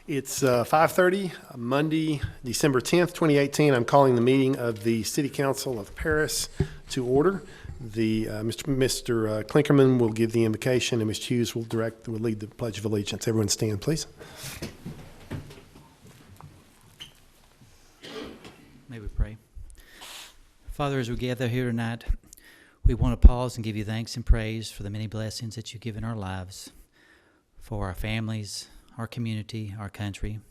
It's 5:30, Monday, December 10th, 2018. I'm calling the meeting of the City Council of Paris to order. Mr. Klinkerman will give the invocation, and Ms. Hughes will lead the Pledge of Allegiance. Everyone stand, please. May we pray? Father, as we gather here tonight, we want to pause and give you thanks and praise for the many blessings that you give in our lives, for our families, our community, our country.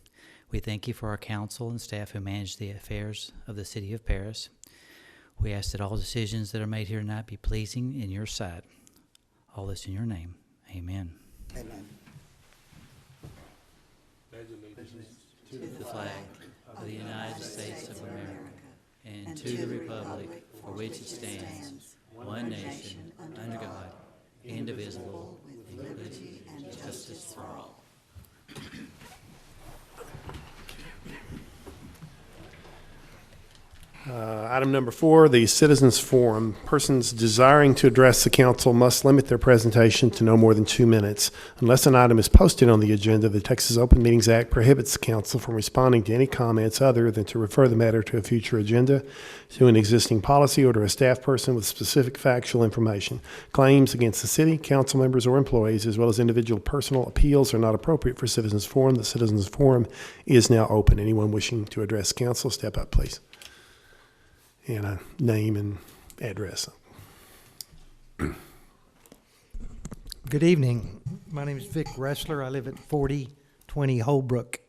We thank you for our council and staff who manage the affairs of the city of Paris. We ask that all decisions that are made here tonight be pleasing in your sight. All this in your name. Amen. Amen. To the flag of the United States of America and to the republic for which it stands, one nation, under God, indivisible, with liberty and justice for all. Item number 4, the Citizens Forum. Persons desiring to address the council must limit their presentation to no more than 2 minutes. Unless an item is posted on the agenda, the Texas Open Meetings Act prohibits the council from responding to any comments other than to refer the matter to a future agenda, to an existing policy, or to a staff person with specific factual information. Claims against the city, council members, or employees, as well as individual personal appeals, are not appropriate for Citizens Forum. The Citizens Forum is now open. Anyone wishing to address council, step up, please. And a name and address. Good evening. My name is Vic Ressler. I live at 4020 Holbrook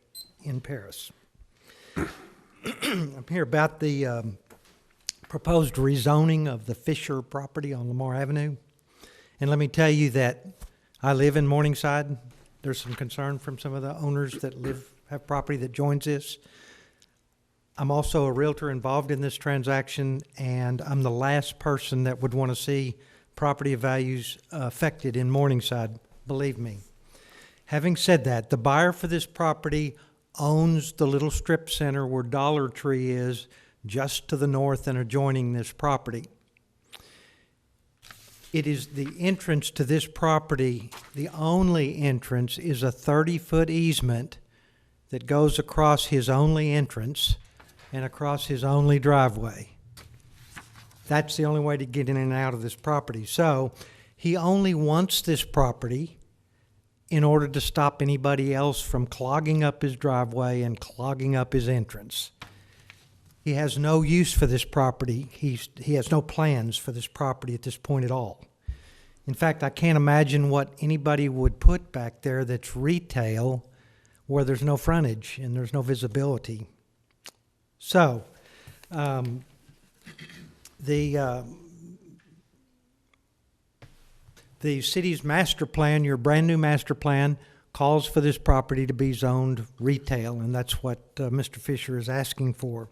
in Paris. I'm here about the proposed rezoning of the Fisher property on Lamar Avenue. And let me tell you that I live in Morningside. There's some concern from some of the owners that have property that joins this. I'm also a realtor involved in this transaction, and I'm the last person that would want to see property values affected in Morningside, believe me. Having said that, the buyer for this property owns the little strip center where Dollar Tree is, just to the north and adjoining this property. It is the entrance to this property, the only entrance is a 30-foot easement that goes across his only entrance and across his only driveway. That's the only way to get in and out of this property. So he only wants this property in order to stop anybody else from clogging up his driveway and clogging up his entrance. He has no use for this property. He has no plans for this property at this point at all. In fact, I can't imagine what anybody would put back there that's retail where there's no frontage and there's no visibility. So, the city's master plan, your brand new master plan, calls for this property to be zoned retail, and that's what Mr. Fisher is asking for.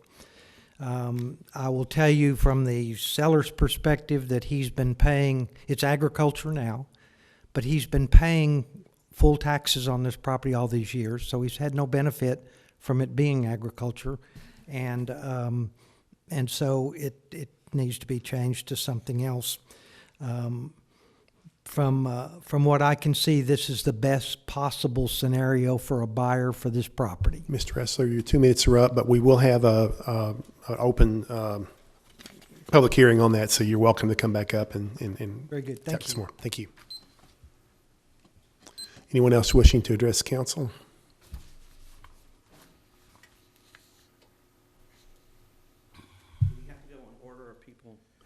I will tell you from the seller's perspective that he's been paying, it's agriculture now, but he's been paying full taxes on this property all these years, so he's had no benefit from it being agriculture. And so it needs to be changed to something else. From what I can see, this is the best possible scenario for a buyer for this property. Mr. Ressler, your 2 minutes are up, but we will have an open public hearing on that, so you're welcome to come back up and Very good. Thank you. some more. Thank you. Anyone else wishing to address council?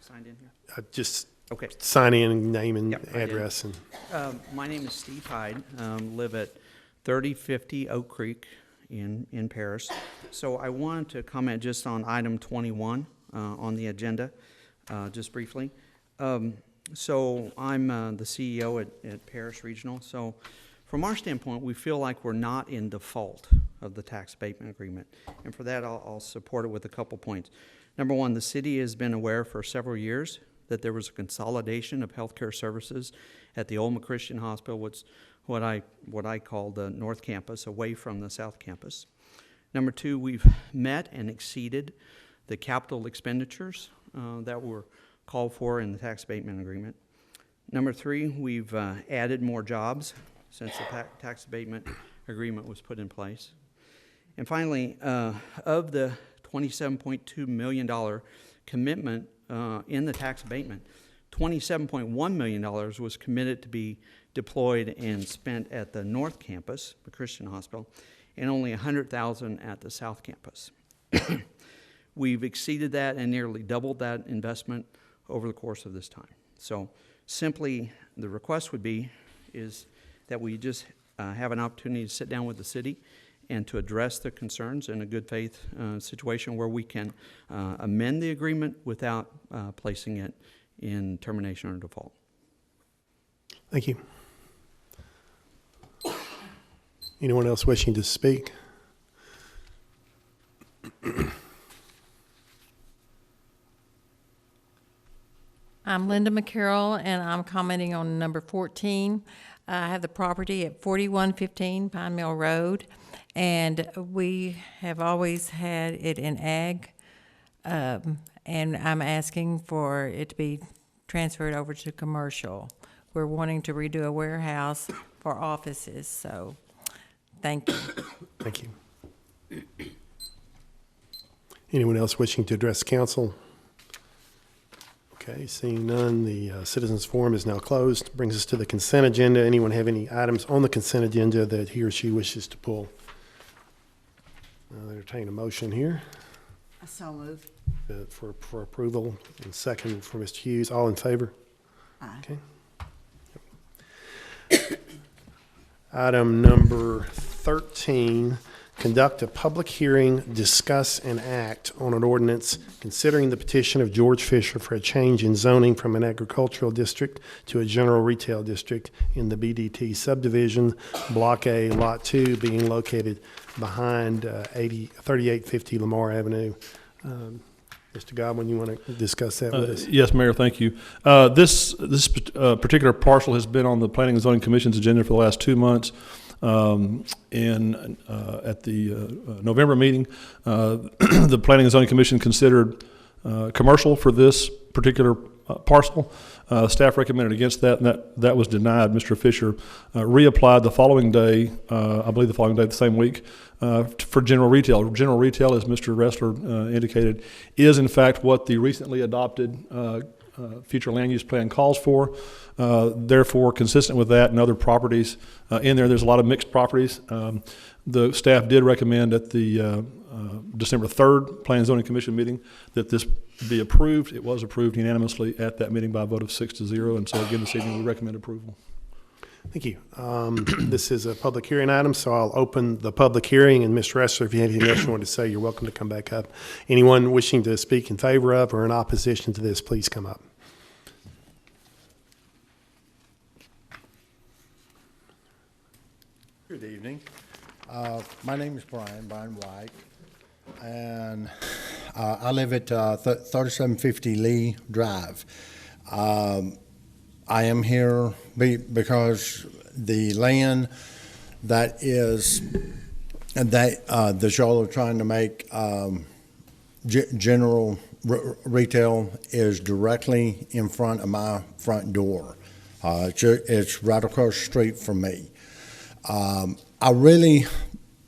Signed in here? Just Okay. sign in, name and Yep, I did. address. And My name is Steve Hyde. Live at 3050 Oak Creek in Paris. So I wanted to comment just on item 21 on the agenda, just briefly. So I'm the CEO at Paris Regional. So from our standpoint, we feel like we're not in default of the tax abatement agreement. And for that, I'll support it with a couple points. Number one, the city has been aware for several years that there was a consolidation of healthcare services at the Olma Christian Hospital, what I call the North Campus, away from the South Campus. Number two, we've met and exceeded the capital expenditures that were called for in the tax abatement agreement. Number three, we've added more jobs since the tax abatement agreement was put in place. And finally, of the $27.2 million commitment in the tax abatement, $27.1 million was committed to be deployed and spent at the North Campus, the Christian Hospital, and only $100,000 at the South Campus. We've exceeded that and nearly doubled that investment over the course of this time. So simply, the request would be is that we just have an opportunity to sit down with the city and to address their concerns in a good faith situation where we can amend the agreement without placing it in termination or default. Thank you. Anyone else wishing to speak? I'm Linda McCarroll, and I'm commenting on number 14. I have the property at 4115 Pine Mill Road, and we have always had it in ag, and I'm asking for it to be transferred over to commercial. We're wanting to redo a warehouse for offices, so thank you. Thank you. Anyone else wishing to address council? Okay, seeing none, the citizens forum is now closed. Brings us to the consent agenda. Anyone have any items on the consent agenda that he or she wishes to pull? I'll entertain a motion here So moved. for approval, and second for Mr. Hughes. All in favor? Aye. Okay. Item number 13, conduct a public hearing, discuss and act on an ordinance considering the petition of George Fisher for a change in zoning from an agricultural district to a general retail district in the BDT subdivision, Block A, Lot 2, being located behind 3850 Lamar Avenue. Mr. Godwin, you want to discuss that with us? Yes, Mayor, thank you. This particular parcel has been on the Planning and Zoning Commission's agenda for the last 2 months. At the November meeting, the Planning and Zoning Commission considered commercial for this particular parcel. Staff recommended against that, and that was denied. Mr. Fisher reapplied the following day, I believe the following day, the same week, for general retail. General retail, as Mr. Ressler indicated, is in fact what the recently adopted future land use plan calls for. Therefore, consistent with that and other properties in there, there's a lot of mixed properties. The staff did recommend at the December 3rd Planning and Zoning Commission meeting that this be approved. It was approved unanimously at that meeting by a vote of 6-0. And so again, this evening, we recommend approval. Thank you. This is a public hearing item, so I'll open the public hearing. And Mr. Ressler, if you have anything else you want to say, you're welcome to come back up. Anyone wishing to speak in favor of or in opposition to this, please come up. Good evening. My name is Brian White, and I live at 3750 Lee Drive. I am here because the land that y'all are trying to make general retail is directly in front of my front door. It's right across the street from me.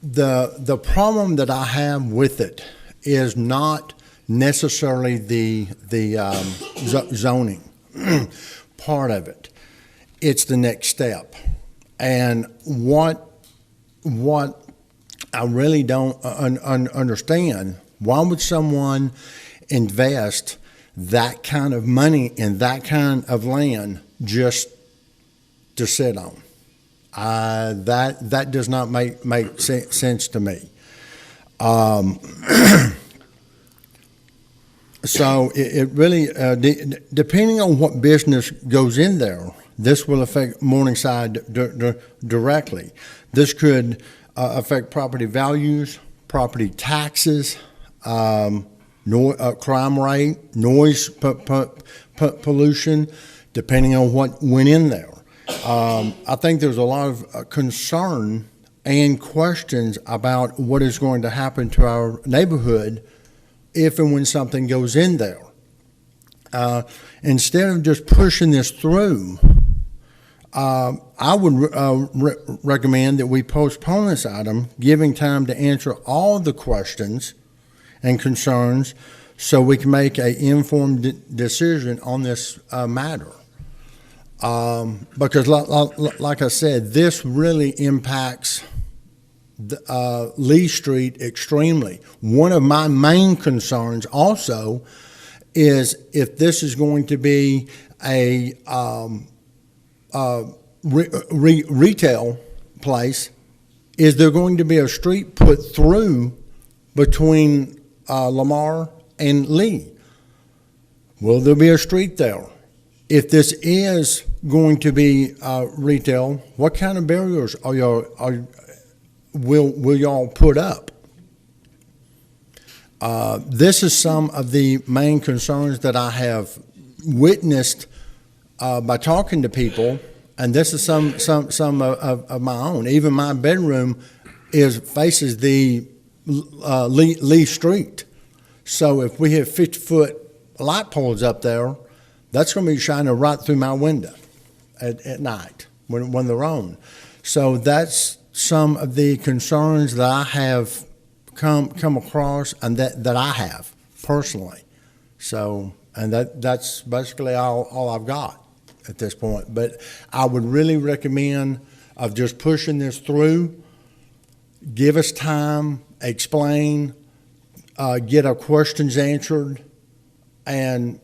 The problem that I have with it is not necessarily the zoning part of it. It's the next step. And what I really don't understand, why would someone invest that kind of money in that kind of land just to sit on? That does not make sense to me. So it really, depending on what business goes in there, this will affect Morningside directly. This could affect property values, property taxes, crime rate, noise pollution, depending on what went in there. I think there's a lot of concern and questions about what is going to happen to our neighborhood if and when something goes in there. Instead of just pushing this through, I would recommend that we postpone this item, giving time to answer all the questions and concerns so we can make an informed decision on this matter. Because like I said, this really impacts Lee Street extremely. One of my main concerns also is if this is going to be a retail place, is there going to be a street put through between Lamar and Lee? Will there be a street there? If this is going to be retail, what kind of barriers will y'all put up? This is some of the main concerns that I have witnessed by talking to people, and this is some of my own. Even my bedroom faces the Lee Street. So if we have 50-foot light poles up there, that's going to be shining right through my window at night when they're on. So that's some of the concerns that I have come across and that I have personally. So, and that's basically all I've got at this point. But I would really recommend of just pushing this through, give us time, explain, get our questions answered, and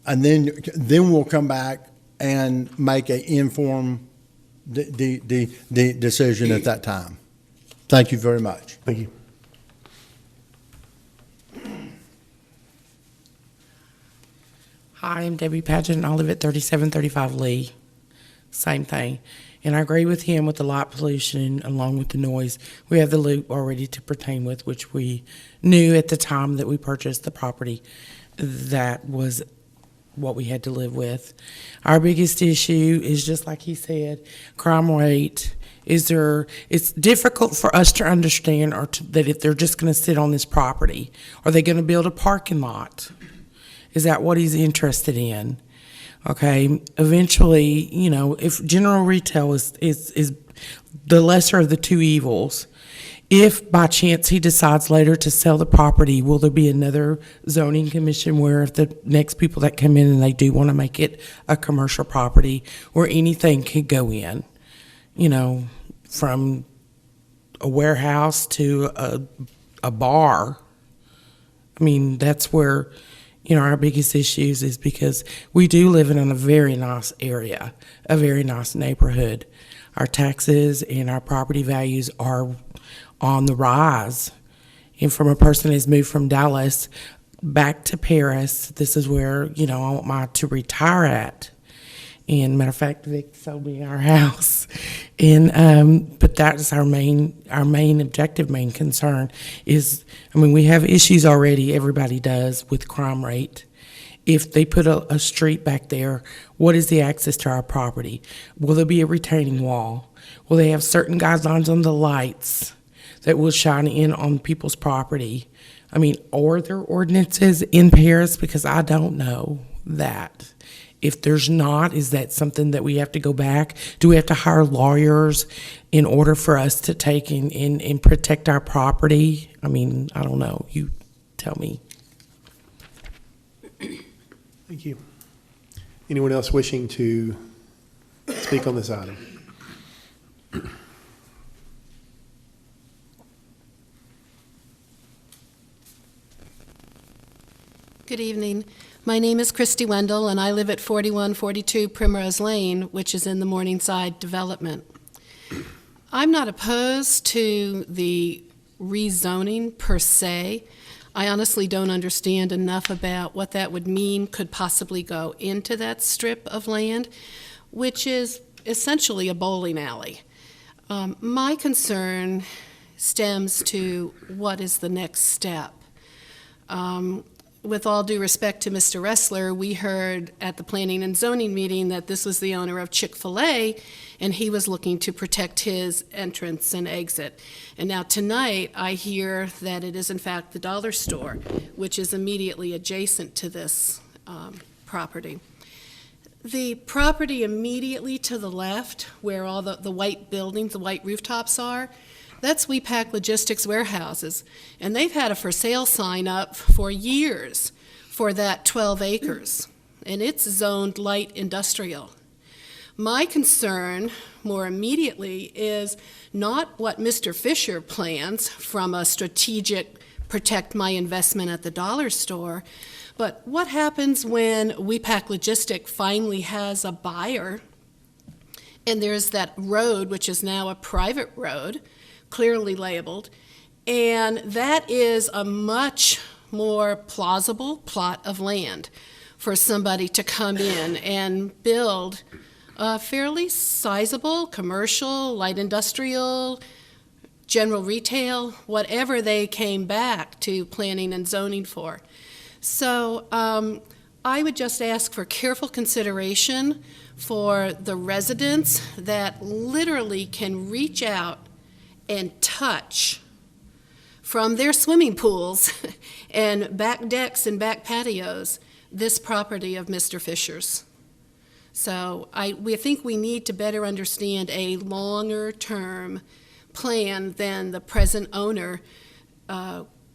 then we'll come back and make an informed decision at that time. Thank you very much. Thank you. Hi, I'm Debbie Paget, and I live at 3735 Lee. Same thing. And I agree with him with the light pollution along with the noise. We have the loop already to pertain with, which we knew at the time that we purchased the property. That was what we had to live with. Our biggest issue is, just like he said, crime rate. It's difficult for us to understand that if they're just going to sit on this property, are they going to build a parking lot? Is that what he's interested in? Okay, eventually, if general retail is the lesser of the two evils, if by chance he decides later to sell the property, will there be another zoning commission where if the next people that come in and they do want to make it a commercial property where anything could go in, from a warehouse to a bar? I mean, that's where our biggest issues is, because we do live in a very nice area, a very nice neighborhood. Our taxes and our property values are on the rise. And from a person who's moved from Dallas back to Paris, this is where, I want to retire at. And matter of fact, Vic sold me our house. And, but that's our main objective, main concern is, we have issues already, everybody does, with crime rate. If they put a street back there, what is the access to our property? Will there be a retaining wall? Will they have certain guidelines on the lights that will shine in on people's property? Are there ordinances in Paris? Because I don't know that. If there's not, is that something that we have to go back? Do we have to hire lawyers in order for us to take and protect our property? I don't know. You tell me. Thank you. Anyone else wishing to speak on this item? Good evening. My name is Christy Wendell, and I live at 4142 Primrose Lane, which is in the Morningside development. I'm not opposed to the rezoning per se. I honestly don't understand enough about what that would mean could possibly go into that strip of land, which is essentially a bowling alley. My concern stems to what is the next step. With all due respect to Mr. Ressler, we heard at the Planning and Zoning meeting that this was the owner of Chick-fil-A, and he was looking to protect his entrance and exit. And now tonight, I hear that it is in fact the dollar store, which is immediately adjacent to this property. The property immediately to the left, where all the white buildings, the white rooftops are, that's WePack Logistics Warehouses. And they've had a for sale sign up for years for that 12 acres. And it's zoned light industrial. My concern, more immediately, is not what Mr. Fisher plans from a strategic protect my investment at the dollar store, but what happens when WePack Logistic finally has a buyer and there's that road, which is now a private road, clearly labeled, and that is a much more plausible plot of land for somebody to come in and build a fairly sizable commercial, light industrial, general retail, whatever they came back to planning and zoning for. So I would just ask for careful consideration for the residents that literally can reach out and touch from their swimming pools and back decks and back patios this property of Mr. Fisher's. So we think we need to better understand a longer-term plan than the present owner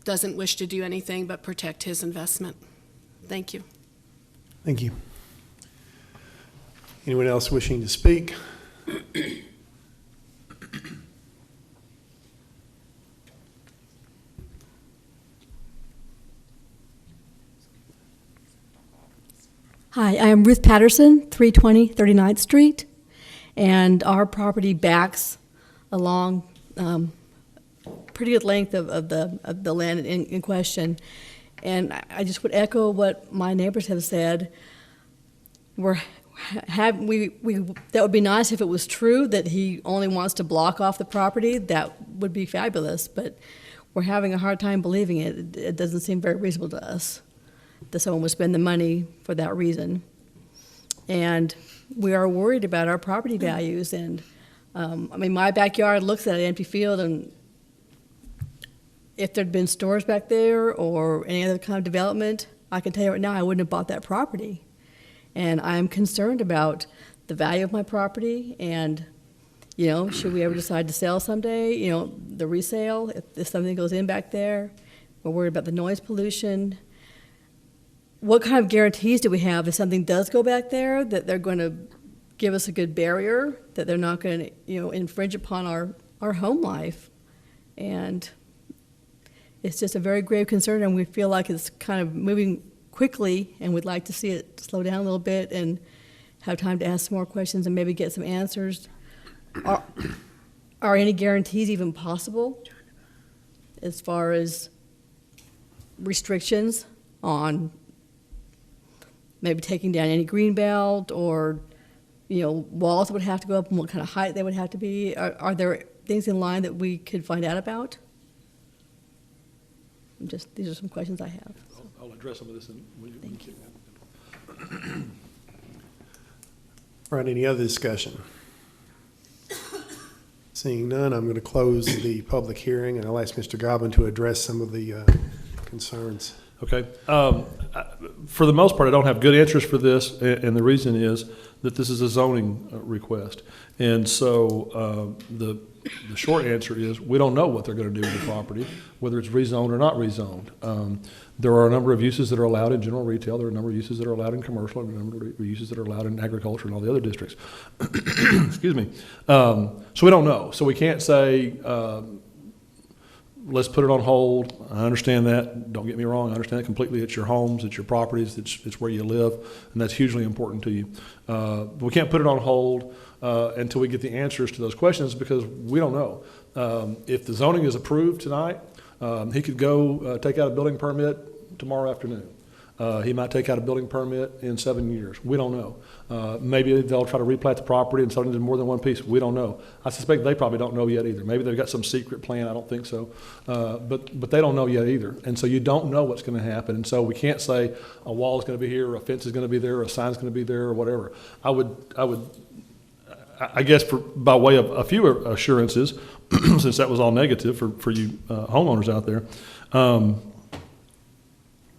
doesn't wish to do anything but protect his investment. Thank you. Thank you. Anyone else wishing to speak? Hi, I am Ruth Patterson, 320 39th Street, and our property backs along pretty good length of the land in question. And I just would echo what my neighbors have said. That would be nice if it was true that he only wants to block off the property. That would be fabulous, but we're having a hard time believing it. It doesn't seem very reasonable to us that someone would spend the money for that reason. And we are worried about our property values. And my backyard looks at an empty field, and if there'd been stores back there or any other kind of development, I can tell you right now I wouldn't have bought that property. And I'm concerned about the value of my property, and should we ever decide to sell someday, the resale, if something goes in back there. We're worried about the noise pollution. What kind of guarantees do we have if something does go back there, that they're going to give us a good barrier, that they're not going to, infringe upon our home life? And it's just a very grave concern, and we feel like it's kind of moving quickly, and we'd like to see it slow down a little bit and have time to ask some more questions and maybe get some answers. Are any guarantees even possible as far as restrictions on maybe taking down any green belt, or walls that would have to go up, and what kind of height they would have to be? Are there things in line that we could find out about? These are some questions I have. I'll address some of this. Thank you. All right, any other discussion? Seeing none, I'm going to close the public hearing, and I'll ask Mr. Goblin to address some of the concerns. Okay. For the most part, I don't have good answers for this, and the reason is that this is a zoning request. And so the short answer is we don't know what they're going to do with the property, whether it's rezoned or not rezoned. There are a number of uses that are allowed in general retail. There are a number of uses that are allowed in commercial, and a number of uses that are allowed in agriculture and all the other districts. Excuse me. So we don't know. So we can't say, let's put it on hold. I understand that. Don't get me wrong. I understand it completely. It's your homes, it's your properties, it's where you live, and that's hugely important to you. But we can't put it on hold until we get the answers to those questions, because we don't know. If the zoning is approved tonight, he could go take out a building permit tomorrow afternoon. He might take out a building permit in 7 years. We don't know. Maybe they'll try to replat the property and sell it into more than one piece. We don't know. I suspect they probably don't know yet either. Maybe they've got some secret plan. I don't think so. But they don't know yet either. And so you don't know what's going to happen. And so we can't say a wall is going to be here, or a fence is going to be there, or a sign is going to be there, or whatever. I guess by way of a few assurances, since that was all negative for you homeowners out there,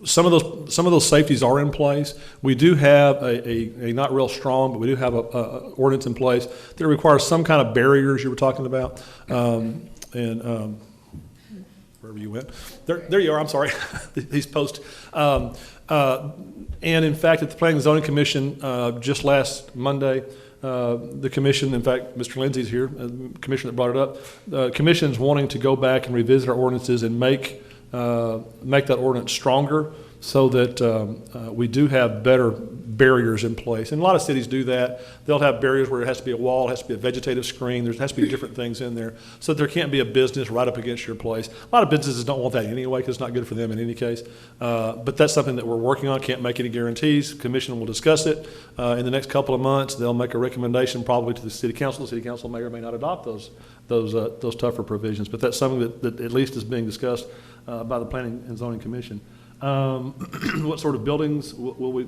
some of those safeties are in place. We do have a not real strong, but we do have a ordinance in place that requires some kind of barriers you were talking about. Wherever you went, there you are. I'm sorry, these posts. And in fact, at the Planning and Zoning Commission just last Monday, the commission, in fact, Mr. Lindsay's here, the commissioner that brought it up. The commission's wanting to go back and revisit our ordinances and make that ordinance stronger so that we do have better barriers in place. And a lot of cities do that. They'll have barriers where it has to be a wall, it has to be a vegetative screen, there has to be different things in there so that there can't be a business right up against your place. A lot of businesses don't want that anyway because it's not good for them in any case. But that's something that we're working on. Can't make any guarantees. Commission will discuss it. In the next couple of months, they'll make a recommendation probably to the city council. The city council may or may not adopt those tougher provisions. But that's something that at least is being discussed by the Planning and Zoning Commission. What sort of buildings will we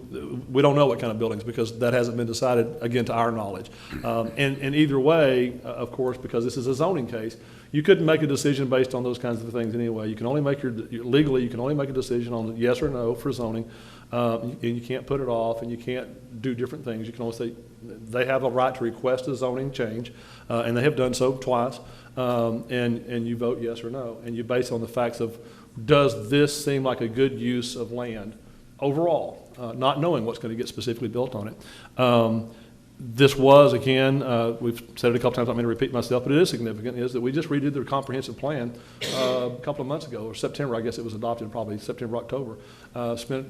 don't know what kind of buildings because that hasn't been decided, again, to our knowledge. And either way, of course, because this is a zoning case, you couldn't make a decision based on those kinds of things anyway. You can only make legally, you can only make a decision on yes or no for zoning, and you can't put it off, and you can't do different things. You can only say they have a right to request a zoning change, and they have done so twice, and you vote yes or no, and you base it on the facts of does this seem like a good use of land overall, not knowing what's going to get specifically built on it. This was, again, we've said it a couple times, I'm going to repeat myself, but it is significant, is that we just redid the comprehensive plan a couple of months ago, or September, I guess it was adopted probably September, October. Spent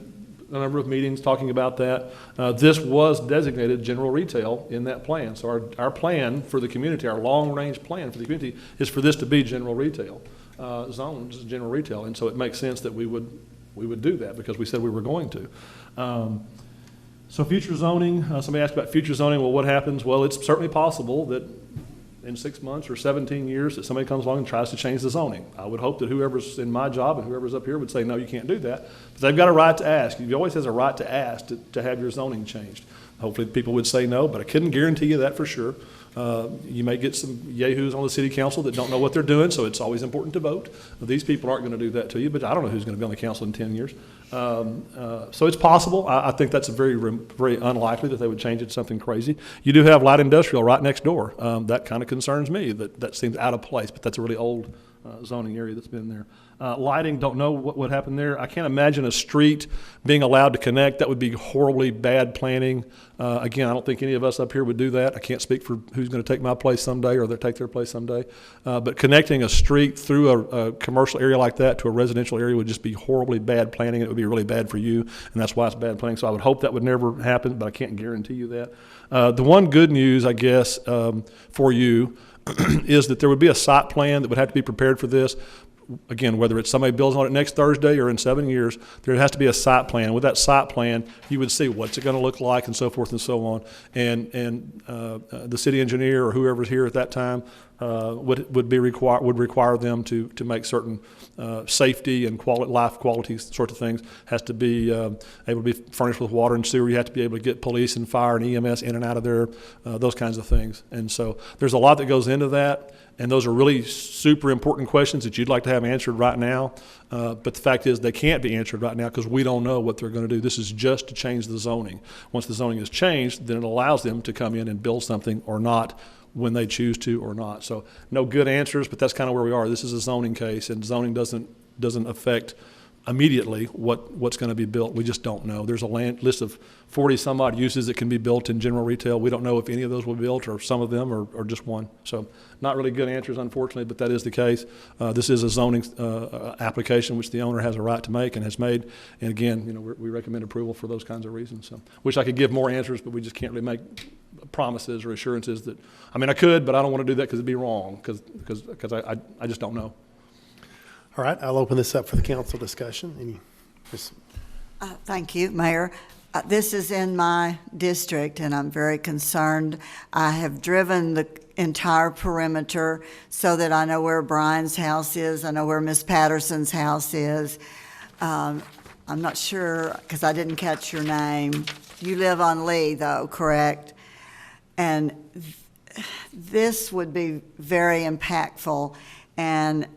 a number of meetings talking about that. This was designated general retail in that plan. So our plan for the community, our long-range plan for the community is for this to be general retail. Zones, general retail, and so it makes sense that we would do that because we said we were going to. So future zoning, somebody asked about future zoning. Well, what happens? Well, it's certainly possible that in 6 months or 17 years that somebody comes along and tries to change the zoning. I would hope that whoever's in my job and whoever's up here would say, no, you can't do that. But they've got a right to ask. You always has a right to ask to have your zoning changed. Hopefully people would say no, but I couldn't guarantee you that for sure. You may get some yahoos on the city council that don't know what they're doing, so it's always important to vote. These people aren't going to do that to you, but I don't know who's going to be on the council in 10 years. So it's possible. I think that's very unlikely that they would change it to something crazy. You do have light industrial right next door. That kind of concerns me. That seems out of place, but that's a really old zoning area that's been there. Lighting, don't know what would happen there. I can't imagine a street being allowed to connect. That would be horribly bad planning. Again, I don't think any of us up here would do that. I can't speak for who's going to take my place someday or they'll take their place someday. But connecting a street through a commercial area like that to a residential area would just be horribly bad planning. It would be really bad for you, and that's why it's bad planning. So I would hope that would never happen, but I can't guarantee you that. The one good news, I guess, for you is that there would be a site plan that would have to be prepared for this. Again, whether it's somebody builds on it next Thursday or in 7 years, there has to be a site plan. With that site plan, you would see what's it going to look like and so forth and so on. And the city engineer or whoever's here at that time would require them to make certain safety and life quality sorts of things. Has to be able to be furnished with water and sewer. You have to be able to get police and fire and EMS in and out of there, those kinds of things. And so there's a lot that goes into that. And those are really super important questions that you'd like to have answered right now. But the fact is they can't be answered right now because we don't know what they're going to do. This is just to change the zoning. Once the zoning is changed, then it allows them to come in and build something or not when they choose to or not. So no good answers, but that's kind of where we are. This is a zoning case, and zoning doesn't affect immediately what's going to be built. We just don't know. There's a list of 40 some odd uses that can be built in general retail. We don't know if any of those will be built or some of them or just one. So not really good answers, unfortunately, but that is the case. This is a zoning application which the owner has a right to make and has made. And again, we recommend approval for those kinds of reasons. So wish I could give more answers, but we just can't really make promises or assurances that, I could, but I don't want to do that because it'd be wrong because I just don't know. All right, I'll open this up for the council discussion. Thank you, Mayor. This is in my district, and I'm very concerned. I have driven the entire perimeter so that I know where Brian's house is. I know where Miss Patterson's house is. I'm not sure, because I didn't catch your name. You live on Lee, though, correct? And this would be very impactful, and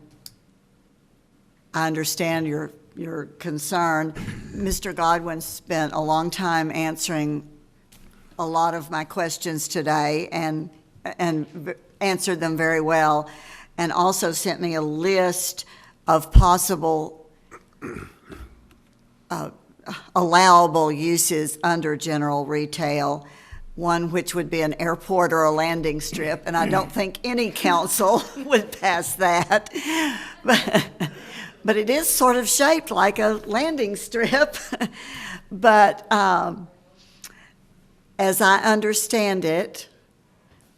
I understand your your concern. Mr. Godwin spent a long time answering a lot of my questions today and answered them very well, and also sent me a list of possible allowable uses under general retail, one which would be an airport or a landing strip, and I don't think any council would pass that. But it is sort of shaped like a landing strip. But as I understand it,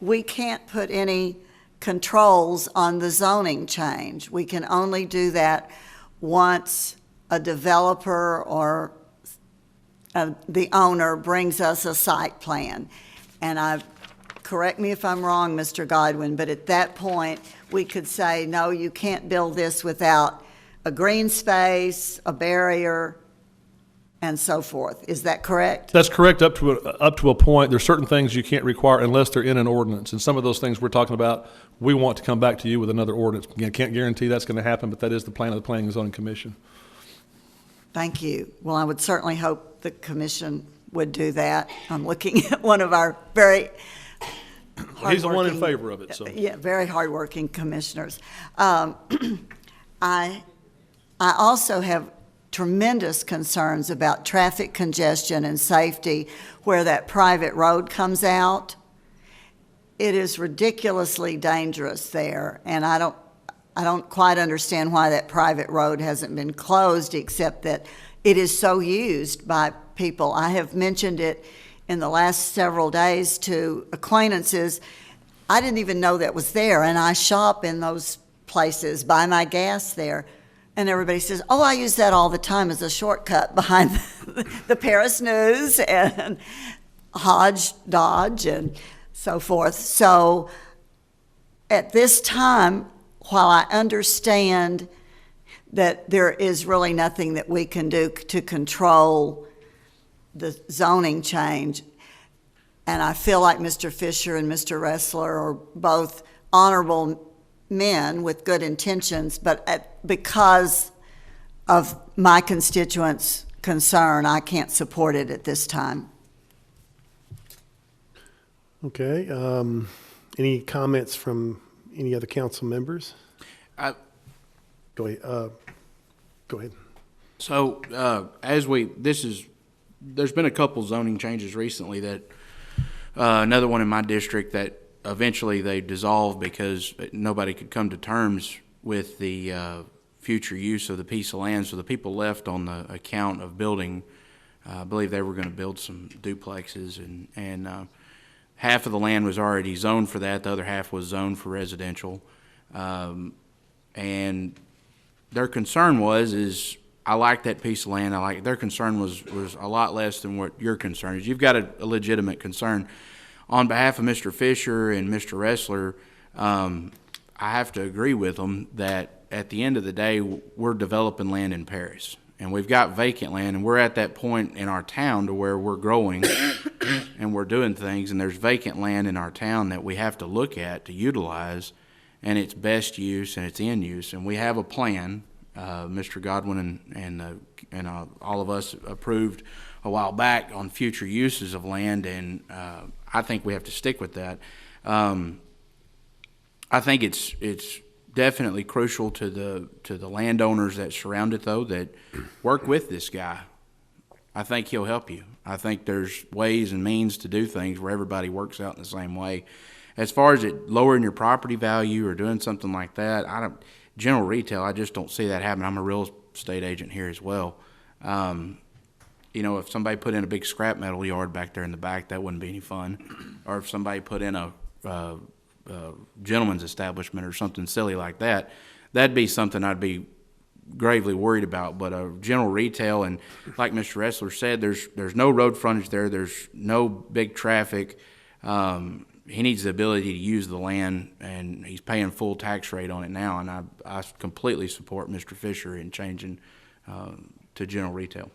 we can't put any controls on the zoning change. We can only do that once a developer or the owner brings us a site plan. And correct me if I'm wrong, Mr. Godwin, but at that point, we could say, no, you can't build this without a green space, a barrier, and so forth. Is that correct? That's correct up to a point. There's certain things you can't require unless they're in an ordinance. And some of those things we're talking about, we want to come back to you with another ordinance. Again, can't guarantee that's going to happen, but that is the plan of the Planning and Zoning Commission. Thank you. Well, I would certainly hope the commission would do that. I'm looking at one of our very He's the one in hardworking- favor of it, so. Yeah, very hardworking commissioners. I also have tremendous concerns about traffic congestion and safety where that private road comes out. It is ridiculously dangerous there, and I don't quite understand why that private road hasn't been closed, except that it is so used by people. I have mentioned it in the last several days to acquaintances. I didn't even know that was there, and I shop in those places, buy my gas there. And everybody says, oh, I use that all the time as a shortcut behind the Paris News and Hodge Dodge and so forth. So at this time, while I understand that there is really nothing that we can do to control the zoning change, and I feel like Mr. Fisher and Mr. Ressler are both honorable men with good intentions, but because of my constituents' concern, I can't support it at this time. Okay, any comments from any other council members? Go ahead. Go ahead. So, there's been a couple zoning changes recently that, another one in my district that eventually they dissolved because nobody could come to terms with the future use of the piece of land. So the people left on the account of building, I believe they were going to build some duplexes, and half of the land was already zoned for that. The other half was zoned for residential. And their concern is I like that piece of land. Their concern was a lot less than what your concern is. You've got a legitimate concern. On behalf of Mr. Fisher and Mr. Ressler, I have to agree with them that at the end of the day, we're developing land in Paris. And we've got vacant land, and we're at that point in our town to where we're growing and we're doing things, and there's vacant land in our town that we have to look at to utilize, and its best use and its end use. And we have a plan. Mr. Godwin and all of us approved a while back on future uses of land, and I think we have to stick with that. I think it's definitely crucial to the landowners that surround it, though, that work with this guy. I think he'll help you. I think there's ways and means to do things where everybody works out in the same way. As far as it lowering your property value or doing something like that, general retail, I just don't see that happen. I'm a real estate agent here as well. If somebody put in a big scrap metal yard back there in the back, that wouldn't be any fun. Or if somebody put in a gentleman's establishment or something silly like that, that'd be something I'd be gravely worried about. But general retail, and like Mr. Ressler said, there's no road frontage there. There's no big traffic. He needs the ability to use the land, and he's paying full tax rate on it now. And I completely support Mr. Fisher in changing to general retail.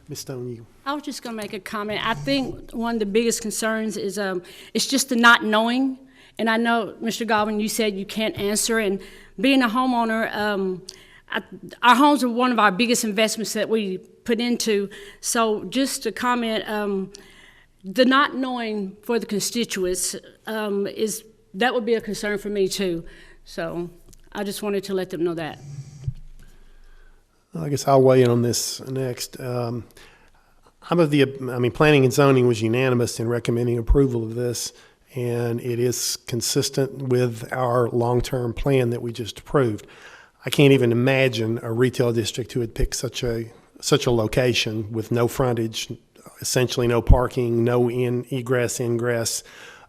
Ms. Stone, you. I was just going to make a comment. I think one of the biggest concerns is it's just the not knowing. And I know, Mr. Godwin, you said you can't answer. And being a homeowner, our homes are one of our biggest investments that we put into. So just to comment, the not knowing for the constituents that would be a concern for me too. So I just wanted to let them know that. I guess I'll weigh in on this next. Planning and zoning was unanimous in recommending approval of this, and it is consistent with our long-term plan that we just approved. I can't even imagine a retail district who would pick such a location with no frontage, essentially no parking, no egress, ingress.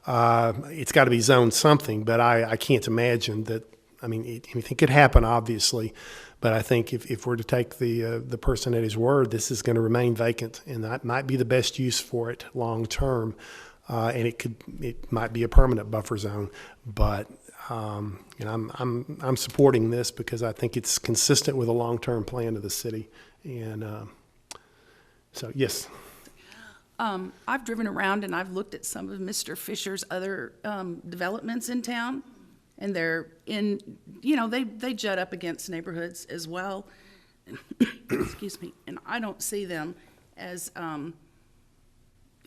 It's got to be zoned something, but I can't imagine that. I mean, it could happen, obviously, but I think if we're to take the person at his word, this is going to remain vacant, and that might be the best use for it long term. And it might be a permanent buffer zone, but I'm supporting this because I think it's consistent with a long term plan of the city, and so yes. I've driven around and I've looked at some of Mr. Fisher's other developments in town, and they're in, they jut up against neighborhoods as well. Excuse me. And I don't see them as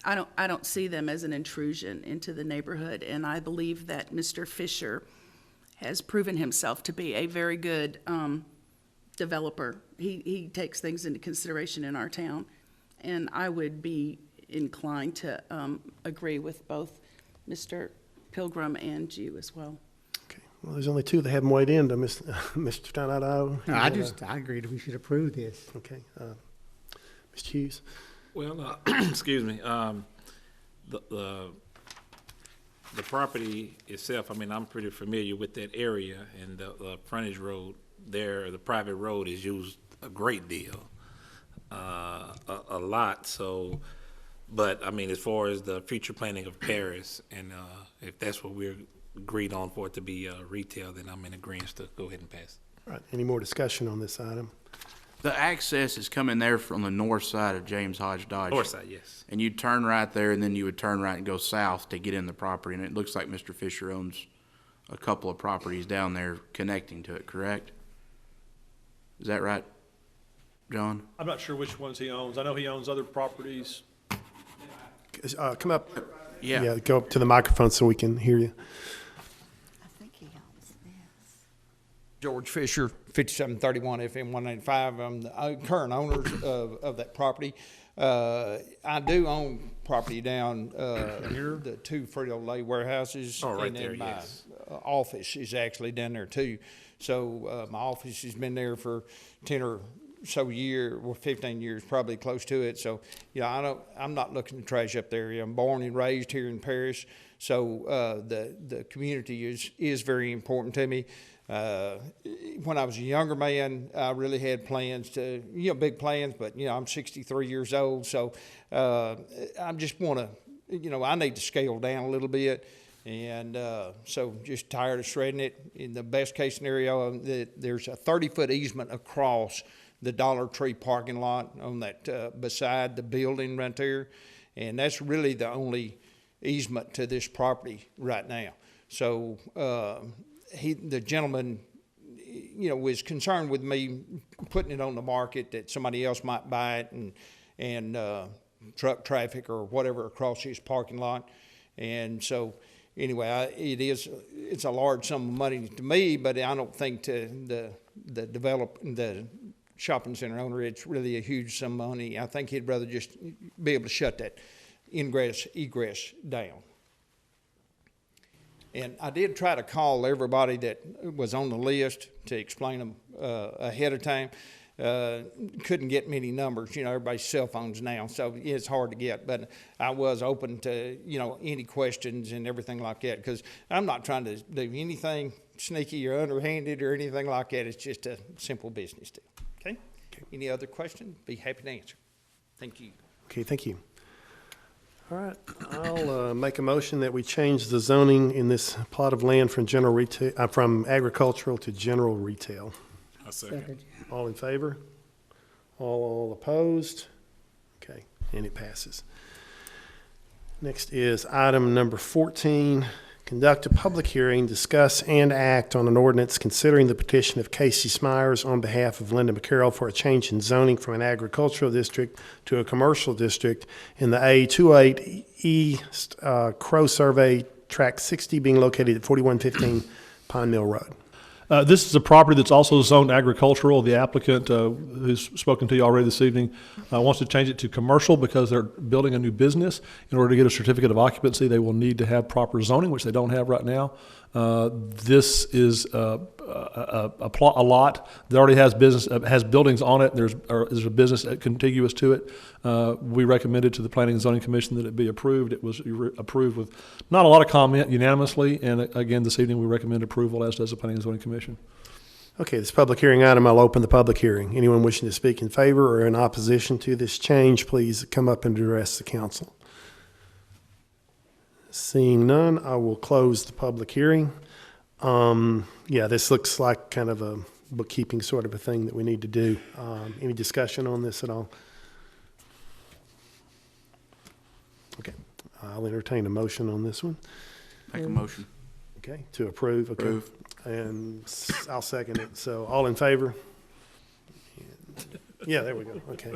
I don't see them as an intrusion into the neighborhood, and I believe that Mr. Fisher has proven himself to be a very good developer. He takes things into consideration in our town, and I would be inclined to agree with both Mr. Pilgrim and you as well. Okay. Well, there's only two that haven't weighed in to Mr. Donato. No, I agree that we should approve this. Okay. Mr. Hughes. Well, excuse me. The property itself, I'm pretty familiar with that area, and the frontage road there, the private road is used a great deal, a lot. So, but as far as the future planning of Paris, and if that's what we're agreed on for it to be retail, then I'm in agreement to go ahead and pass. All right. Any more discussion on this item? The access is coming there from the north side of James Hodge Dodge. North side, yes. And you'd turn right there, and then you would turn right and go south to get in the property. And it looks like Mr. Fisher owns a couple of properties down there connecting to it, correct? Is that right, John? I'm not sure which ones he owns. I know he owns other properties. Come up. Yeah. Go up to the microphone so we can hear you. I think he owns this. George Fisher, 5731 FM 185. I'm the current owner of that property. I do own property down here, the two Frito-Lay warehouses. Oh, right and there, then my yes. office is actually down there too. So my office has been there for 10 or so years, or 15 years, probably close to it. So, I'm not looking to trash up there. I'm born and raised here in Paris. So the community is very important to me. When I was a younger man, I really had plans to, big plans, but, I'm 63 years old. So I just want to, I need to scale down a little bit. And so just tired of shredding it. In the best case scenario, there's a 30-foot easement across the Dollar Tree parking lot on that beside the building right there. And that's really the only easement to this property right now. So the gentleman, was concerned with me putting it on the market that somebody else might buy it and truck traffic or whatever across his parking lot. And so anyway, it's a large sum of money to me, but I don't think to the shopping center owner it's really a huge sum of money. I think he'd rather just be able to shut that egress down. And I did try to call everybody that was on the list to explain them ahead of time. Couldn't get many numbers. Everybody's cell phones now, so it's hard to get. But I was open to, any questions and everything like that, because I'm not trying to do anything sneaky or underhanded or anything like that. It's just a simple business deal. Okay? Any other questions? Be happy to answer. Thank you. Okay, thank you. All right, I'll make a motion that we change the zoning in this plot of land from from agricultural to general retail. I second. All in favor? All opposed? Okay, and it passes. Next is item number 14, conduct a public hearing, discuss and act on an ordinance considering the petition of Casey Smyers on behalf of Linda McCarroll for a change in zoning from an agricultural district to a commercial district in the A28 East Crow Survey, Tract 60, being located at 4115 Pine Mill Road. This is a property that's also zoned agricultural. The applicant, who's spoken to you already this evening, wants to change it to commercial because they're building a new business. In order to get a certificate of occupancy, they will need to have proper zoning, which they don't have right now. This is a lot that already has buildings on it. There's a business contiguous to it. We recommended to the Planning and Zoning Commission that it be approved. It was approved with not a lot of comment, unanimously. And again, this evening we recommend approval, as does the Planning and Zoning Commission. Okay, this public hearing item, I'll open the public hearing. Anyone wishing to speak in favor or in opposition to this change, please come up and address the council. Seeing none, I will close the public hearing. Yeah, this looks like kind of a bookkeeping sort of a thing that we need to do. Any discussion on this at all? Okay, I'll entertain a motion on this one. Make a motion. Okay, to approve, okay. Approve. And I'll second it. So all in favor? Yeah, there we go, okay.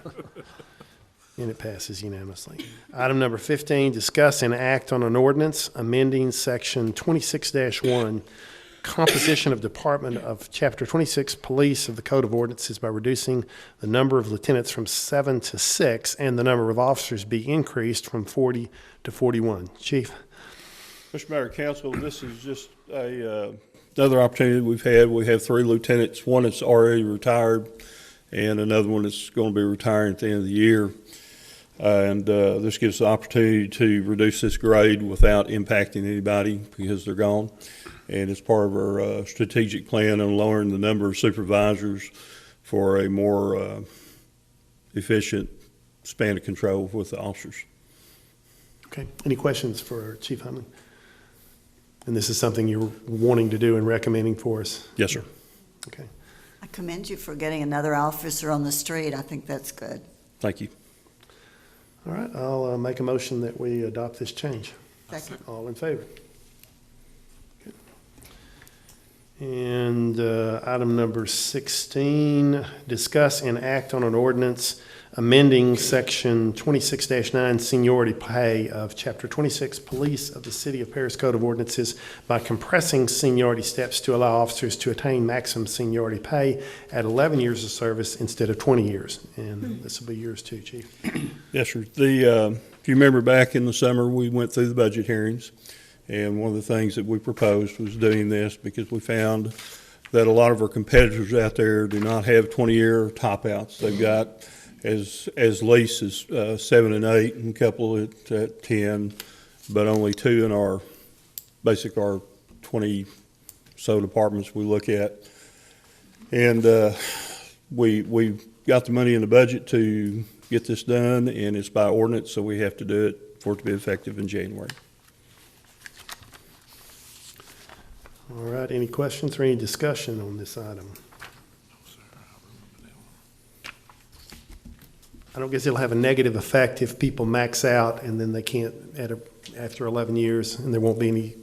And it passes unanimously. Item number 15, discuss and act on an ordinance amending section 26-1, composition of Department of Chapter 26 Police of the Code of Ordinances by reducing the number of lieutenants from 7 to 6 and the number of officers be increased from 40 to 41. Chief? Mr. Mayor, Council, this is just another opportunity we've had. We have 3 lieutenants, one that's already retired and another one that's going to be retiring at the end of the year. And this gives us the opportunity to reduce this grade without impacting anybody because they're gone. And it's part of our strategic plan on lowering the number of supervisors for a more efficient span of control with the officers. Okay, any questions for Chief Huntley? And this is something you're wanting to do and recommending for us? Yes, sir. Okay. I commend you for getting another officer on the street. I think that's good. Thank you. All right, I'll make a motion that we adopt this change. Second. All in favor? Good. And item number 16, discuss and act on an ordinance amending section 26-9 seniority pay of chapter 26 Police of the City of Paris Code of Ordinances by compressing seniority steps to allow officers to attain maximum seniority pay at 11 years of service instead of 20 years. And this will be yours too, Chief. Yes, sir. If you remember back in the summer, we went through the budget hearings, and one of the things that we proposed was doing this because we found that a lot of our competitors out there do not have 20-year top-outs. They've got as least as 7 and 8, and a couple at 10, but only 2 in our 20 so departments we look at. And we got the money in the budget to get this done, and it's by ordinance, so we have to do it for it to be effective in January. All right, any questions or any discussion on this item? I don't guess it'll have a negative effect if people max out and then they can't after 11 years and there won't be any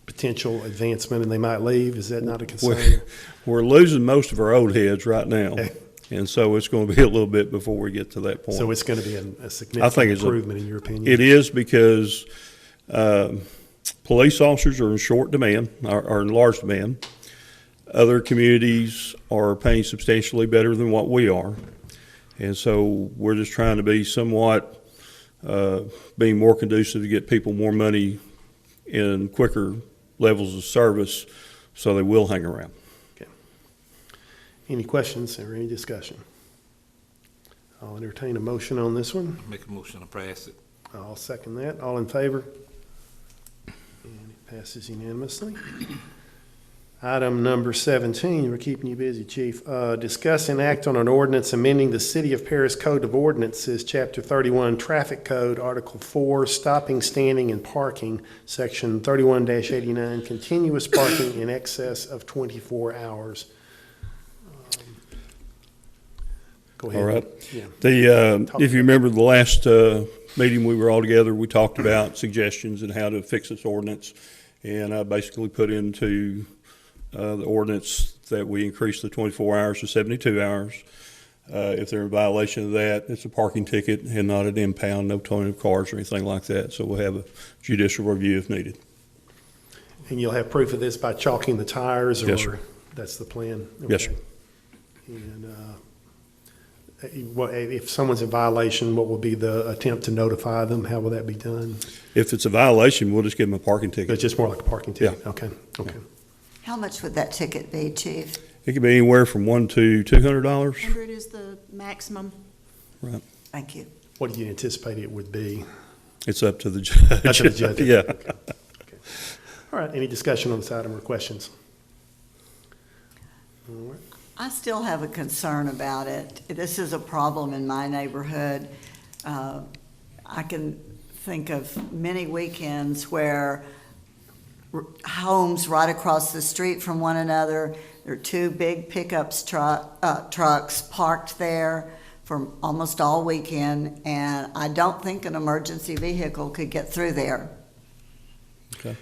potential advancement and they might leave. Is that not a concern? We're losing most of our old heads right now. Okay. And so it's going to be a little bit before we get to that point. So it's going to be a significant improvement in your opinion? It is because police officers are in short demand, are in large demand. Other communities are paying substantially better than what we are. And so we're just trying to be somewhat being more conducive to get people more money in quicker levels of service so they will hang around. Okay. Any questions or any discussion? I'll entertain a motion on this one. Make a motion to pass it. I'll second that. All in favor? And it passes unanimously. Item number 17, we're keeping you busy, Chief. Discuss and act on an ordinance amending the City of Paris Code of Ordinances, Chapter 31, Traffic Code, Article 4, Stopping, Standing, and Parking, Section 31-89, Continuous Parking in excess of 24 hours. Go ahead. All right. Yeah. If you remember the last meeting we were all together, we talked about suggestions and how to fix this ordinance. And I basically put into the ordinance that we increase the 24 hours to 72 hours. If they're in violation of that, it's a parking ticket and not an impound, no towing of cars or anything like that. So we'll have a judicial review if needed. And you'll have proof of this by chalking the tires? Yes, sir. Or that's the plan? Yes, sir. Okay. And if someone's in violation, what will be the attempt to notify them? How will that be done? If it's a violation, we'll just give them a parking ticket. It's just more like a parking ticket? Yeah. Okay, okay. How much would that ticket be, Chief? It could be anywhere from $1 to $200. 100 is the maximum. Right. Thank you. What do you anticipate it would be? It's up to the judge. Up to the judge. Yeah. Okay. Okay. All right, any discussion on this item or questions? All right. I still have a concern about it. This is a problem in my neighborhood. I can think of many weekends where homes right across the street from one another, there are two big trucks parked there for almost all weekend, and I don't think an emergency vehicle could get through there. Okay.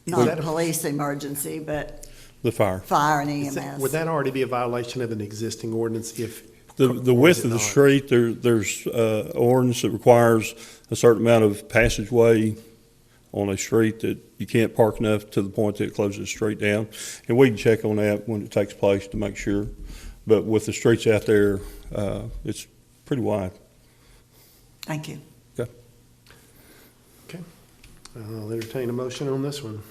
Not a police emergency, but The fire. fire and EMS. Would that already be a violation of an existing ordinance if? The or width is it of the not? street, there's ordinance that requires a certain amount of passageway on a street that you can't park enough to the point that it closes the street down. And we can check on that when it takes place to make sure. But with the streets out there, it's pretty wide. Thank you. Okay. Okay. I'll entertain a motion on this one.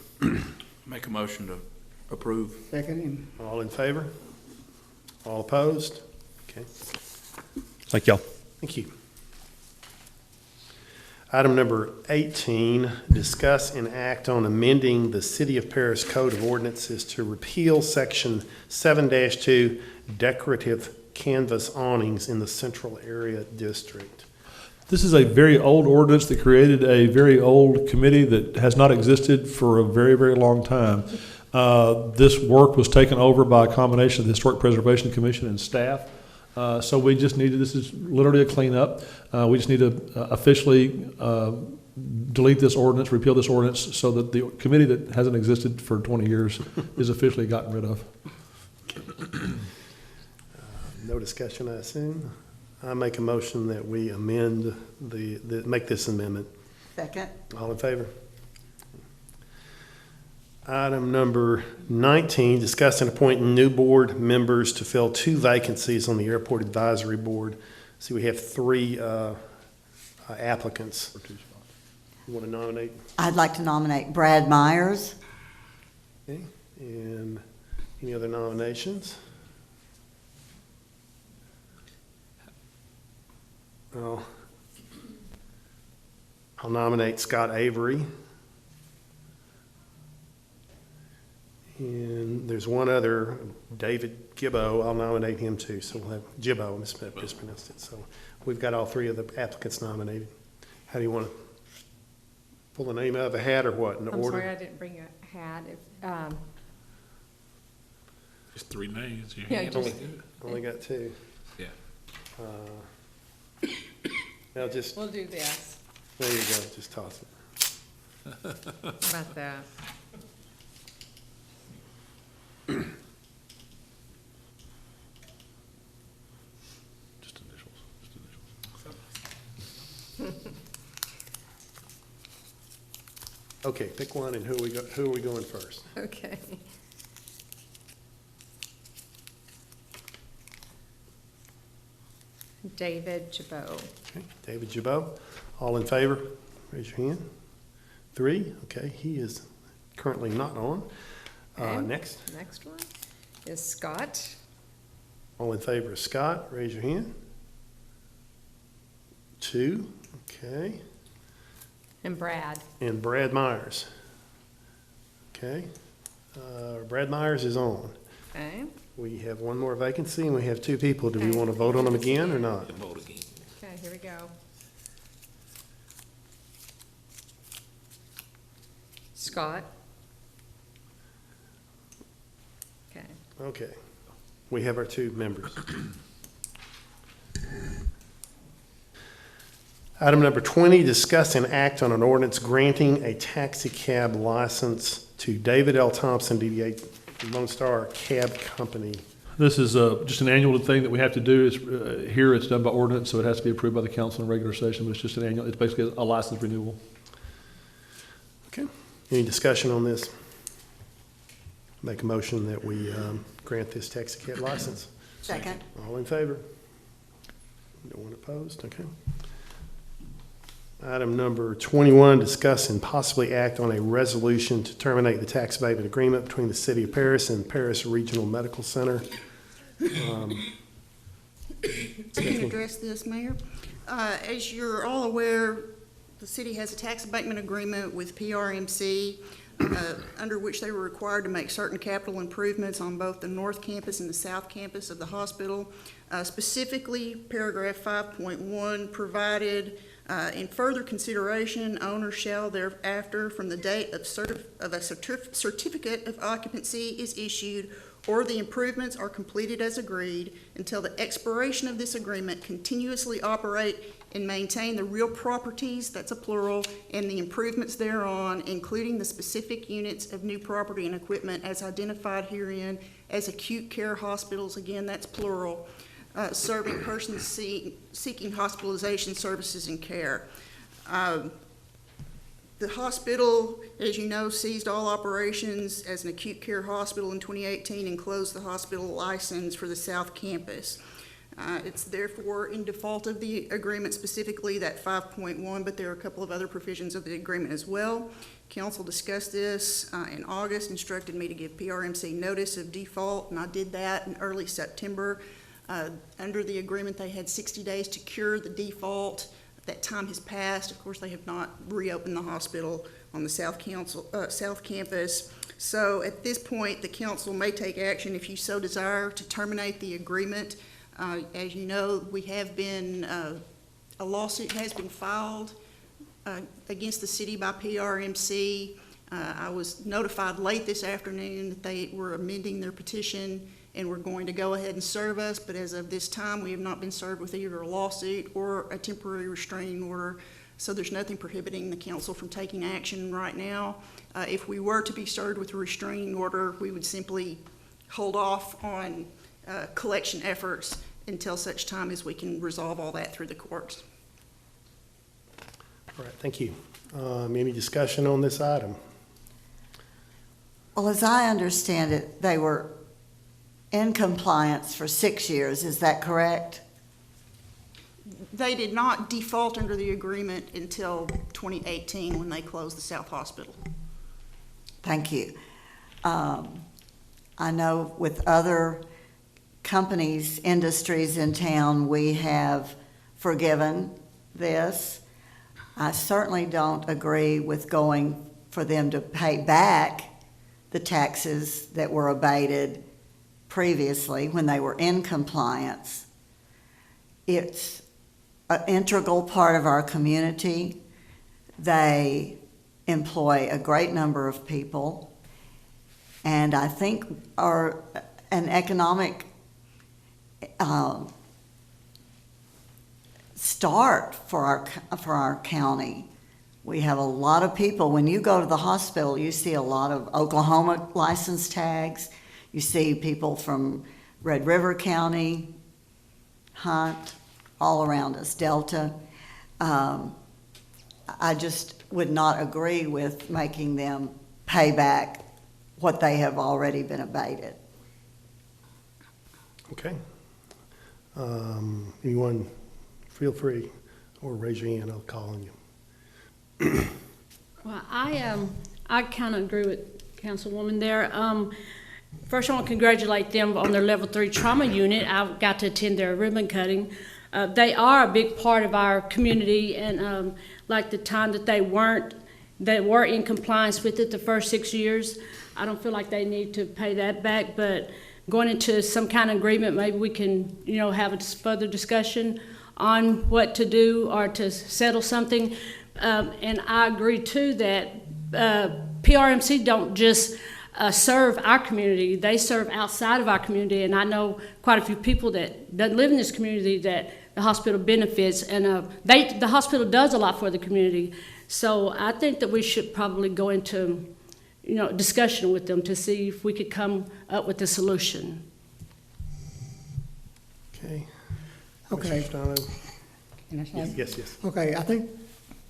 Make a motion to approve. Second. All in favor? All opposed? Okay, Thank y'all. thank you. Item number 18, discuss and act on amending the City of Paris Code of Ordinances to repeal Section 7-2 decorative canvas awnings in the Central Area District. This is a very old ordinance that created a very old committee that has not existed for a very, very long time. This work was taken over by a combination of the Historic Preservation Commission and staff. So we just needed, this is literally a cleanup. We just need to officially delete this ordinance, repeal this ordinance, so that the committee that hasn't existed for 20 years is officially gotten rid of. No discussion, I assume. I make a motion that we amend make this amendment. Second. All in favor? Item number 19, discuss and appoint new board members to fill 2 vacancies on the Airport Advisory Board. See, we have 3 applicants. You want to nominate? I'd like to nominate Brad Myers. Okay, and any other nominations? Well, I'll nominate Scott Avery. And there's one other, David Gibbo. I'll nominate him too. So we'll have Gibbo, mispronounced it. So we've got all 3 of the applicants nominated. How do you want to pull the name out of a hat or what in I'm order? sorry, I didn't bring a hat. Just 3 names. Your Yeah, hands just- are good. Only got 2. Yeah. Now just, We'll do this. there you go, just toss it. How about that? Just initials. Okay, pick one and who are we going first? Okay. David Chabot. Okay, David Gibbo. All in favor? Raise your hand. 3, okay, he is currently not on. Okay. Next, Next one is Scott. all in favor of Scott, raise your hand. 2, okay, And Brad. and Brad Myers. Okay, Brad Myers is on. Okay. We have one more vacancy and we have 2 people. Do we Okay. want to vote on them again or not? Vote again. Okay, here we go. Scott. Okay. Okay, we have our 2 members. Item number 20, discuss and act on an ordinance granting a taxi cab license to David L. Thompson, DBA Lone Star Cab Company. This is just an annual thing that we have to do. It's, here it's done by ordinance, so it has to be approved by the council in regular session, but it's just an annual, it's basically a license renewal. Okay. Any discussion on this? Make a motion that we grant this taxi cab license. Second. All in favor? No one opposed? Okay. Item number 21, discuss and possibly act on a resolution to terminate the tax abatement agreement between the City of Paris and Paris Regional Medical Center. I can address this, Mayor. As you're all aware, the city has a tax abatement agreement with PRMC, under which they were required to make certain capital improvements on both the north campus and the south campus of the hospital. Specifically, paragraph 5.1 provided, in further consideration, owner shall thereafter, from the date of a certificate of occupancy is issued or the improvements are completed as agreed, until the expiration of this agreement, continuously operate and maintain the real properties, that's a plural, and the improvements thereon, including the specific units of new property and equipment as identified herein as acute care hospitals, again, that's plural, serving persons seeking hospitalization services and care. The hospital, as you know, ceased all operations as an acute care hospital in 2018 and closed the hospital license for the South Campus. It's therefore in default of the agreement, specifically that 5.1, but there are a couple of other provisions of the agreement as well. Council discussed this in August, instructed me to give PRMC notice of default, and I did that in early September. Under the agreement, they had 60 days to cure the default. That time has passed. Of course, they have not reopened the hospital on the South Campus. So at this point, the council may take action if you so desire to terminate the agreement. As you know, we have been, a lawsuit has been filed against the city by PRMC. I was notified late this afternoon that they were amending their petition and were going to go ahead and serve us, but as of this time, we have not been served with either a lawsuit or a temporary restraining order. So there's nothing prohibiting the council from taking action right now. If we were to be served with a restraining order, we would simply hold off on collection efforts until such time as we can resolve all that through the courts. All right, thank you. Any discussion on this item? Well, as I understand it, they were in compliance for 6 years, is that correct? They did not default under the agreement until 2018 when they closed the South Hospital. Thank you. I know with other companies, industries in town, we have forgiven this. I certainly don't agree with going for them to pay back the taxes that were abated previously when they were in compliance. It's an integral part of our community. They employ a great number of people, and I think are an economic start for our county. We have a lot of people. When you go to the hospital, you see a lot of Oklahoma license tags. You see people from Red River County, Hunt, all around us, Delta. I just would not agree with making them pay back what they have already been abated. Okay. Anyone, feel free, or raise your hand, I'll call on you. Well, I kind of agree with Councilwoman there. First, I want to congratulate them on their Level 3 trauma unit. I got to attend their ribbon cutting. They are a big part of our community, and like the time that they were in compliance with it the first 6 years, I don't feel like they need to pay that back, but going into some kind of agreement, maybe we can, have a further discussion on what to do or to settle something. And I agree too that PRMC don't just serve our community, they serve outside of our community, and I know quite a few people that don't live in this community that the hospital benefits, and the hospital does a lot for the community. So I think that we should probably go into discussion with them to see if we could come up with a solution. Okay. Okay. Mr. Stano? Can I say? Yes. Okay, I think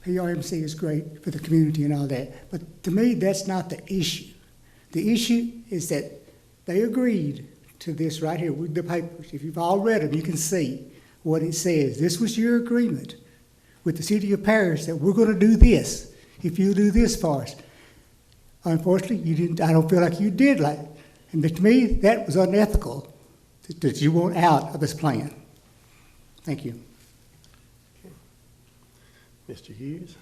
PRMC is great for the community and all that, but to me, that's not the issue. The issue is that they agreed to this right here with the papers. If you've all read them, you can see what it says. This was your agreement with the city of Paris that we're gonna do this, if you do this for us. Unfortunately, you didn't, I don't feel like you did like, and to me, that was unethical, that you want out of this plan. Thank you. Mr. Hughes?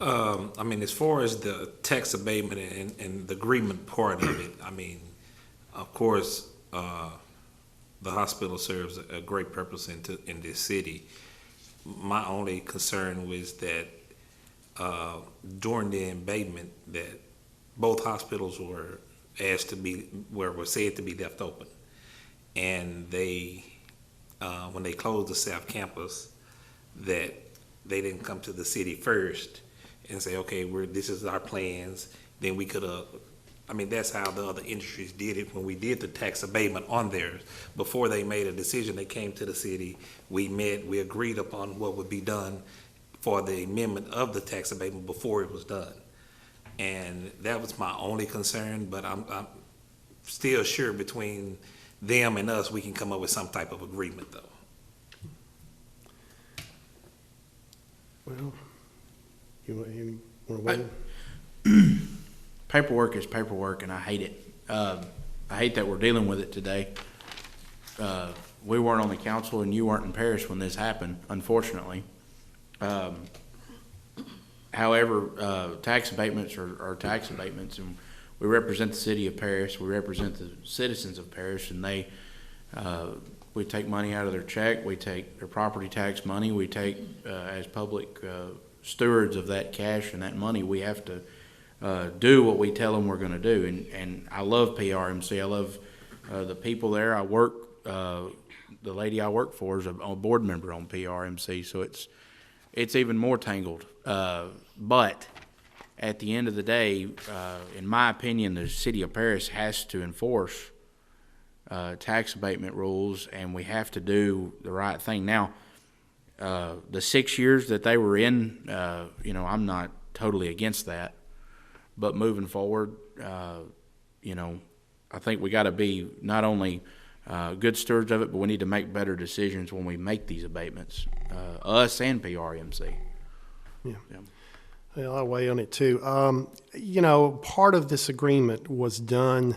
I mean, as far as the tax abatement and the agreement part of it, I mean, of course, the hospital serves a great purpose in this city. My only concern was that during the abatement, that both hospitals were asked to be, were said to be left open, and they, when they closed the South Campus, that they didn't come to the city first and say, okay, this is our plans. Then we could have, I mean, that's how the other industries did it when we did the tax abatement on theirs. Before they made a decision, they came to the city, we met, we agreed upon what would be done for the amendment of the tax abatement before it was done. And that was my only concern, but I'm still sure between them and us, we can come up with some type of agreement though. Well, you want to wait? Paperwork is paperwork, and I hate it. I hate that we're dealing with it today. We weren't on the council, and you weren't in Paris when this happened, unfortunately. However, tax abatements are tax abatements, and we represent the city of Paris. We represent the citizens of Paris, and we take money out of their check. We take their property tax money. We take, as public stewards of that cash and that money, we have to do what we tell them we're going to do. And I love PRMC. I love the people there. I work, the lady I work for is a board member on PRMC, so it's even more tangled. But at the end of the day, in my opinion, the city of Paris has to enforce tax abatement rules, and we have to do the right thing. Now, the 6 years that they were in, I'm not totally against that, but moving forward, I think we got to be not only good stewards of it, but we need to make better decisions when we make these abatements, us and PRMC. Yeah. Well, I'll weigh on it too. Part of this agreement was done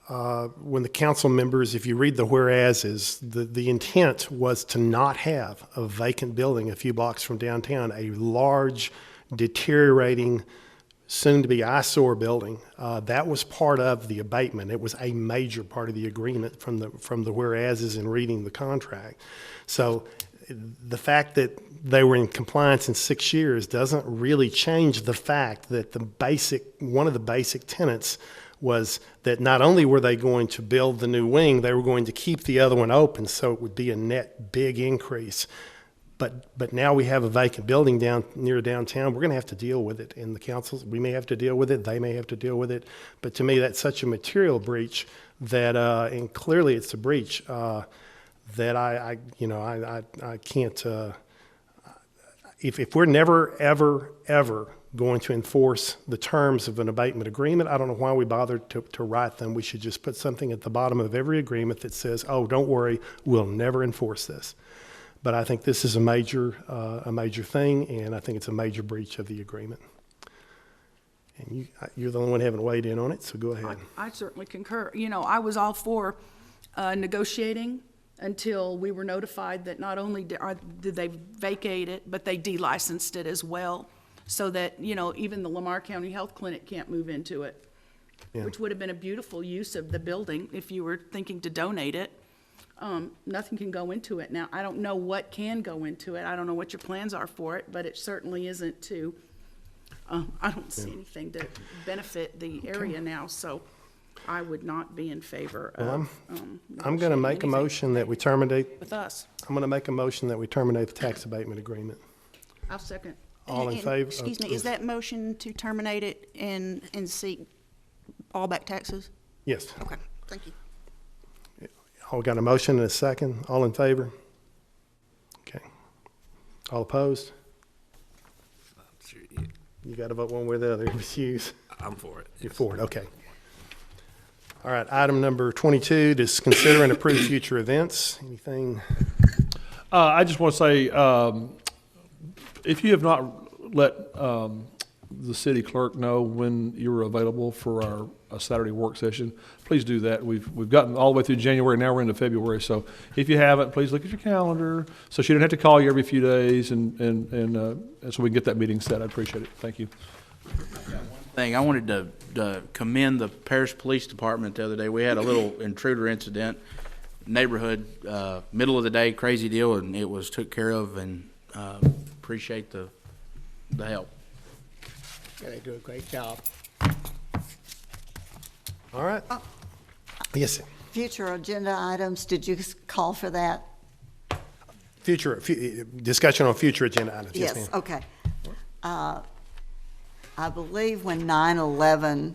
when the council members, if you read the whereases, the intent was to not have a vacant building a few blocks from downtown, a large, deteriorating, soon-to-be eyesore building. That was part of the abatement. It was a major part of the agreement from the whereases in reading the contract. So the fact that they were in compliance in 6 years doesn't really change the fact that one of the basic tenets was that not only were they going to build the new wing, they were going to keep the other one open, so it would be a net big increase. But now we have a vacant building down near downtown. We're going to have to deal with it in the councils. We may have to deal with it. They may have to deal with it. But to me, that's such a material breach that, and clearly it's a breach, that I can't. If we're never, ever, ever going to enforce the terms of an abatement agreement, I don't know why we bothered to write them. We should just put something at the bottom of every agreement that says, "Oh, don't worry, we'll never enforce this." But I think this is a major thing, and I think it's a major breach of the agreement. And you're the only one who haven't weighed in on it, so go ahead. I certainly concur. I was all for negotiating until we were notified that not only did they vacate it, but they delicensed it as well, so that, even the Lamar County Health Clinic can't move into it, which would have been a beautiful use of the building if you were thinking to donate it. Nothing can go into it now. I don't know what can go into it. I don't know what your plans are for it, but it certainly isn't to, I don't see anything to benefit the area now, so I would not be in favor of. I'm going to make a motion that we terminate. With us. I'm going to make a motion that we terminate the tax abatement agreement. I'll second. All in favor? Excuse me, is that motion to terminate it and seek all back taxes? Yes. Okay, thank you. All got a motion and a second. All in favor? Okay. All opposed? You got to vote one way or the other. Refuse. I'm for it. You're for it, okay. All right, item number 22, is consider and approve future events. Anything? I just want to say, if you have not let the city clerk know when you're available for our Saturday work session, please do that. We've gotten all the way through January, now we're into February. So if you haven't, please look at your calendar. So she doesn't have to call you every few days, and so we can get that meeting set. I appreciate it. Thank you. Thing, I wanted to commend the Paris Police Department the other day. We had a little intruder incident, neighborhood, middle of the day, crazy deal, and it was took care of, and appreciate the help. Yeah, they do a great job. All right. Yes, sir. Future agenda items, did you call for that? Discussion on future agenda items. Yes, Yes, ma'am. okay. I believe when 9/11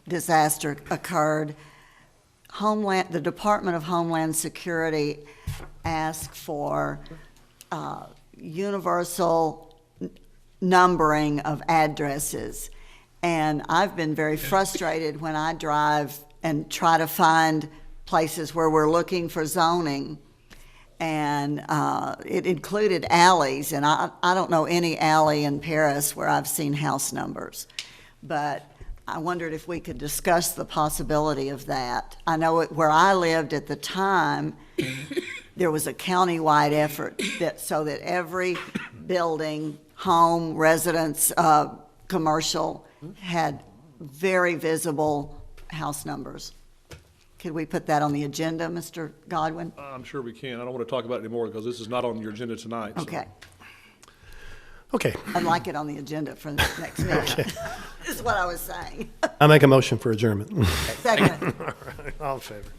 disaster occurred, the Department of Homeland Security asked for universal numbering of addresses. And I've been very frustrated when I drive and try to find places where we're looking for zoning. And it included alleys, and I don't know any alley in Paris where I've seen house numbers. But I wondered if we could discuss the possibility of that. I know where I lived at the time, there was a county-wide effort so that every building, home, residence, commercial, had very visible house numbers. Could we put that on the agenda, Mr. Godwin? I'm sure we can. I don't want to talk about it anymore because this is not on your agenda tonight. so. Okay. Okay. I'd like it on the agenda for the next meeting. Is what I was saying. I make a motion for adjournment. Second. All right. All in favor?